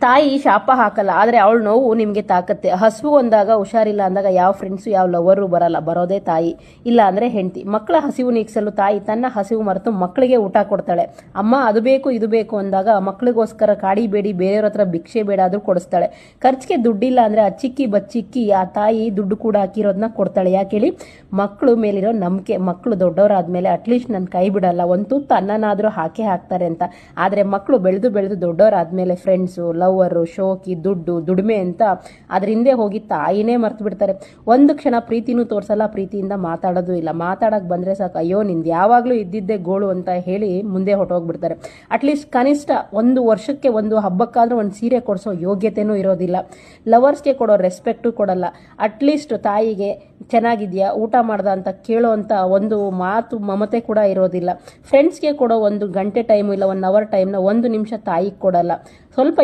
ತಾಯಿ ಶಾಪ ಹಾಕಲ್ಲ, ಆದರೆ ಅವಳ ನೋವು ನಿಮಗೆ ತಾಕತ್ತೆ. ಹಸಿವು ಅಂದಾಗ, ಹುಷಾರಿಲ್ಲ ಅಂದಾಗ ಯಾವ ಫ್ರೆಂಡ್ಸು ಯಾವ ಲವರು ಬರಲ್ಲ, ಬರೋದೇ ತಾಯಿ, ಇಲ್ಲ ಅಂದರೆ ಹೆಂಡತಿ. ಮಕ್ಕಳ ಹಸಿವು ನೀಗಿಸಲು ತಾಯಿ ತನ್ನ ಹಸಿವು ಮರೆತು ಮಕ್ಕಳಿಗೆ ಊಟ ಕೊಡ್ತಾಳೆ. ಅಮ್ಮ ಅದು ಬೇಕು ಇದು ಬೇಕು ಅಂದಾಗ ಮಕ್ಕಳಿಗೋಸ್ಕರ ಕಾಡಿ ಬೇಡಿ ಬೇರೆಯವ್ರ ಹತ್ರ ಭಿಕ್ಷೆ ಬೇಡ ಆದರೂ ಕೊಡಿಸ್ತಾಳೆ. ಖರ್ಚಿಗೆ ದುಡ್ಡಿಲ್ಲ ಅಂದರೆ ಅಚ್ಚಿಕ್ಕಿ ಬಚ್ಚಿಕ್ಕಿ ಆ ತಾಯಿ ದುಡ್ಡು ಕೂಡ ಹಾಕಿರೋದನ್ನ ಕೊಡ್ತಾಳೆ. ಯಾಕೆ ಹೇಳಿ? ಮಕ್ಕಳು ಮೇಲಿರೋ ನಂಬಿಕೆ. ಮಕ್ಕಳು ದೊಡ್ಡವರಾದ್ಮೇಲೆ ಅಟ್ಲೀಸ್ಟ್ ನನ್ನ ಕೈ ಬಿಡಲ್ಲ, ಒಂದು ತುತ್ತು ಅನ್ನನಾದರೂ ಹಾಕೇ ಹಾಕ್ತಾರೆ ಅಂತ. ಆದರೆ ಮಕ್ಕಳು ಬೆಳೆದು ಬೆಳೆದು ದೊಡ್ಡವರಾದ್ಮೇಲೆ ಫ್ರೆಂಡ್ಸು, ಲವರು, ಶೋಕಿ, ದುಡ್ಡು, ದುಡಿಮೆ ಅಂತ ಅದ್ರ ಹಿಂದೆ ಹೋಗಿ ತಾಯಿನೇ ಮರ್ತು ಬಿಡ್ತಾರೆ. ಒಂದು ಕ್ಷಣ ಪ್ರೀತಿನೂ ತೋರಿಸಲ್ಲ, ಪ್ರೀತಿಯಿಂದ ಮಾತಾಡೋದು ಇಲ್ಲ. ಮಾತಾಡಕ್ಕೆ ಬಂದರೆ ಸಾಕು, ಅಯ್ಯೋ ನಿಂದು ಯಾವಾಗಲೂ ಇದ್ದಿದ್ದೇ ಗೋಳು ಅಂತ ಹೇಳಿ ಮುಂದೆ ಹೊಟ್ಟೋಗ್ಬಿಡ್ತಾರೆ. ಅಟ್ಲೀಸ್ಟ್ ಕನಿಷ್ಠ ಒಂದು ವರ್ಷಕ್ಕೆ ಒಂದು ಹಬ್ಬಕ್ಕಾದ್ರೂ ಒಂದು ಸೀರೆ ಕೊಡಿಸೋ ಯೋಗ್ಯತೆನೂ ಇರೋದಿಲ್ಲ. ಲವರ್ಸ್ಗೆ ಕೊಡೋ ರೆಸ್ಪೆಕ್ಟು ಕೊಡಲ್ಲ. ಅಟ್ಲೀಸ್ಟ್ ತಾಯಿಗೆ ಚೆನ್ನಾಗಿದೆಯಾ, ಊಟ ಮಾಡ್ದ ಅಂತ ಕೇಳೋ ಅಂತ ಒಂದು ಮಾತು ಮಮತೆ ಕೂಡ ಇರೋದಿಲ್ಲ. ಫ್ರೆಂಡ್ಸ್ಗೆ ಕೊಡೋ ಒಂದು ಗಂಟೆ ಟೈಮು ಇಲ್ಲ 1 ಅವರ್ ಟೈಮ್ನ 1 ನಿಮಿಷ ತಾಯಿಗೆ ಕೊಡಲ್ಲ. ಸ್ವಲ್ಪ